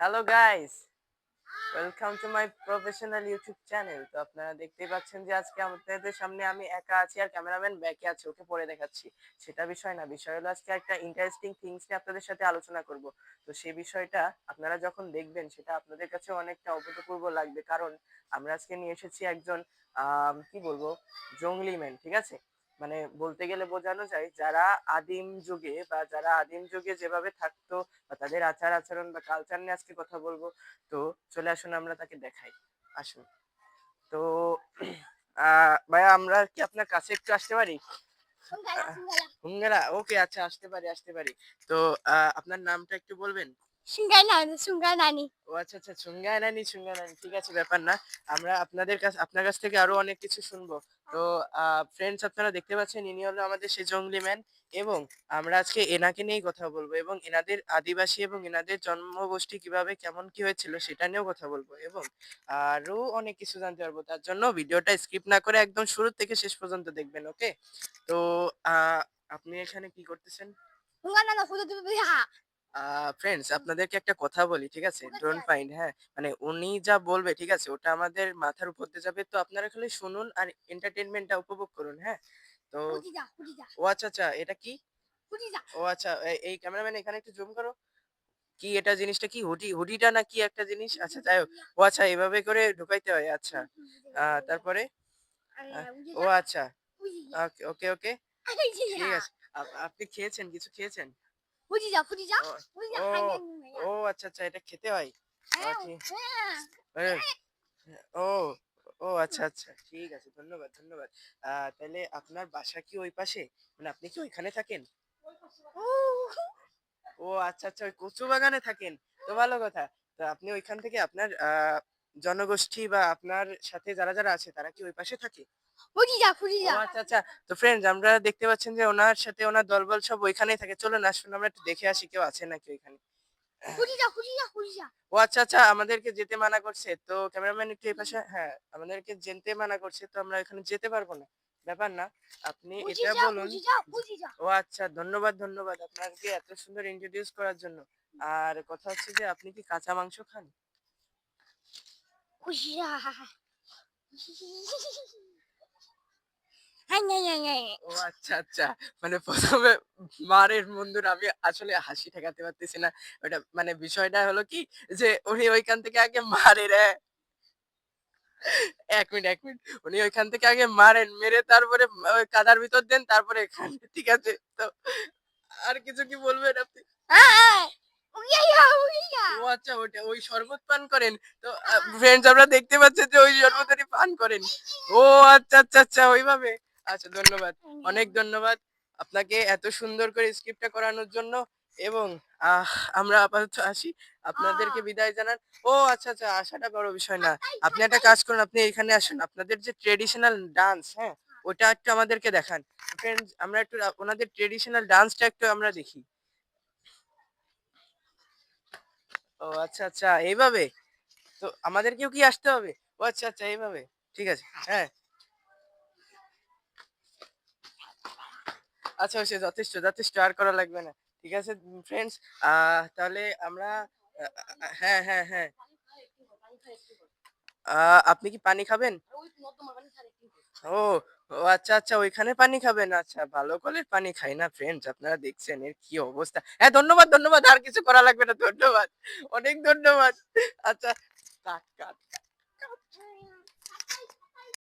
Hello guys, welcome to my professional YouTube channel. তো আপনারা দেখতেই পাচ্ছেন যে আজকে আপনাদের সামনে আমি একা আছি আর ক্যামেরাম্যান ব্যাকে আছে, ওকে পরে দেখাচ্ছি। সেটা বিষয় না, বিষয় হলো আজকে একটা ইন্টারেস্টিং থিংস নিয়ে আপনাদের সাথে আলোচনা করব। তো সেই বিষয়টা আপনারা যখন দেখবেন সেটা আপনাদের কাছে অনেকটা অভূতপূর্ব লাগবে, কারণ আমরা আজকে নিয়ে এসেছি একজন কি বলবো, জংলি ম্যান, ঠিক আছে? মানে বলতে গেলে বোঝানো যায় যারা আদিম যুগে যেভাবে থাকতো বা তাদের আচার আচরণ বা কালচার নিয়ে আজকে কথা বলবো। তো চলে আসুন আমরা তাকে দেখাই। আসুন। তো ভাইয়া, আমরা কি আপনার কাছে একটু আসতে পারি? সুঙ্গালা সুঙ্গালা হুঙ্গারা, ওকে, আচ্ছা, আসতে পারি। তো আপনার নামটা একটু বলবেন? সুঙ্গা নানি। ও আচ্ছা, আচ্ছা, সুঙ্গা নানি, ঠিক আছে, ব্যাপার না। আমরা আপনার কাছ থেকে আরো অনেক কিছু শুনবো। তো ফ্রেন্ডস, আপনারা দেখতে পাচ্ছেন ইনি হলো আমাদের সেই জংলি ম্যান, এবং আমরা আজকে এনাকে নিয়েই কথা বলবো, এবং এনাদের আদিবাসী এবং এনাদের জন্মগোষ্ঠী কিভাবে কেমন কি হয়েছিল সেটা নিয়েও কথা বলবো, এবং আরো অনেক কিছু জানতে পারবো। তার জন্য ভিডিওটা স্কিপ না করে একদম শুরু থেকে শেষ পর্যন্ত দেখবেন, ওকে? তো আপনি এখানে কি করতেছেন? সুঙ্গা নানা ফুটো তুমি বিহা। ফ্রেন্ডস, আপনাদেরকে একটা কথা বলি, ঠিক আছে? ডোন্ট মাইন্ড, হ্যাঁ? মানে উনি যা বলবে, ঠিক আছে, ওটা আমাদের মাথার উপর দিয়ে যাবে। তো আপনারা খালি শুনুন আর এন্টারটেইনমেন্টটা উপভোগ করুন, হ্যাঁ? তো হুজিজা হুজিজা ও আচ্ছা, আচ্ছা, এটা কি? হুজিজা। ও আচ্ছা, এই ক্যামেরাম্যান এখানে একটু জুম করো। কি এটা, জিনিসটা কি? হুডিটা না কি একটা জিনিস? আচ্ছা, যাই হোক। ও আচ্ছা, এভাবে করে ঢুকাইতে হয়, আচ্ছা। তারপরে? ও আচ্ছা। হুজিজা ওকে, ওকে, ওকে। ঠিক আছে। আপনি খেয়েছেন? কিছু খেয়েছেন? হুজিজা হুজিজা ও, হুজিজা ও, খাইয়া ও আচ্ছা, আচ্ছা, এটা খেতে হয়? ঠিক। এ ও, ও আচ্ছা, আচ্ছা। ঠিক আছে। ধন্যবাদ, ধন্যবাদ। তাইলে আপনার বাসা কি ওই পাশে? মানে আপনি কি ওইখানে থাকেন? ও আচ্ছা, আচ্ছা, ওই কচু বাগানে থাকেন। তো ভালো কথা। তো আপনি ওইখান থেকে আপনার জনগোষ্ঠী বা আপনার সাথে যারা আছে তারা কি ওই পাশে থাকে? হুজিজা ও হুজিজা আচ্ছা, আচ্ছা। তো ফ্রেন্ডস, আমরা দেখতে পাচ্ছেন যে ওনার সাথে ওনার দলবল সব ওইখানেই থাকে। চলুন আসুন আমরা একটু দেখে আসি কেউ আছে নাকি ওইখানে। হুজিজা হুজিজা হুজিজা। ও আচ্ছা, আচ্ছা, আমাদেরকে যেতে মানা করছে। তো ক্যামেরাম্যান একটু এই পাশে, হ্যাঁ, আমাদেরকে যেতে মানা করছে। তো আমরা এখানে যেতে পারবো না। ব্যাপার না। আপনি এটা হুজিজা বলুন হুজিজা যে, হুজিজা ও আচ্ছা, ধন্যবাদ, ধন্যবাদ আপনাকে এত সুন্দর ইন্ট্রোডিউস করার জন্য। আর কথা হচ্ছে যে আপনি কি কাঁচা মাংস খান? হুজিজা। হ্যাঁ হ্যাঁ হ্যাঁ হ্যাঁ। ও আচ্ছা, আচ্ছা। মানে ১ম এ মারের বন্ধুরা আমি আসলে হাসি ঠেকাতে পারতেছি না। ওটা মানে বিষয়টা হলো কি যে উনি ওইখান থেকে আগে মারে রে। ১ মিনিট, ১ মিনিট। উনি ওইখান থেকে আগে মারেন, মেরে তারপরে ওই কাদার ভিতর দেন, তারপরে খান। ঠিক আছে? তো আর কিছু কি বলবেন আপনি? হ্যাঁ হুজিজা হুজিজা। ও আচ্ছা, ওই শরবত পান করেন? তো ফ্রেন্ডস, আমরা দেখতে পাচ্ছি যে ওই শরবত উনি পান করেন। ও আচ্ছা, আচ্ছা, আচ্ছা, ওইভাবে। আচ্ছা, ধন্যবাদ। অনেক ধন্যবাদ আপনাকে এত সুন্দর করে স্ক্রিপ্টটা করানোর জন্য, এবং আহ আমরা আপাতত আসি। আপনাদেরকে বিদায় জানান। ও আচ্ছা, আচ্ছা, আসাটা বড় বিষয় না। আপনি একটা কাজ করুন, আপনি এখানে আসুন। আপনাদের যে ট্র্যাডিশনাল ডান্স, হ্যাঁ? ওটা একটু আমাদেরকে দেখান। ফ্রেন্ডস, আমরা একটু ওনাদের ট্র্যাডিশনাল ডান্সটা একটু আমরা দেখি। ও আচ্ছা, আচ্ছা, এইভাবে? তো আমাদেরকেও কি আসতে হবে? ও আচ্ছা, আচ্ছা, এইভাবে। ঠিক আছে। হ্যাঁ। আচ্ছা, হইছে, যথেষ্ট, যথেষ্ট। আর করা লাগবে না। ঠিক আছে ফ্রেন্ডস, তাহলে আমরা হ্যাঁ, হ্যাঁ, হ্যাঁ। আ আপনি কি পানি খাবেন? ও, ও আচ্ছা, আচ্ছা, ওইখানে পানি খাবেন? আচ্ছা, ভালো কলের পানি খাই না ফ্রেন্ডস, আপনারা দেখছেন এর কি অবস্থা। হ্যাঁ, ধন্যবাদ, ধন্যবাদ। আর কিছু করা লাগবে না। ধন্যবাদ। অনেক ধন্যবাদ। আচ্ছা, কাট, কাট।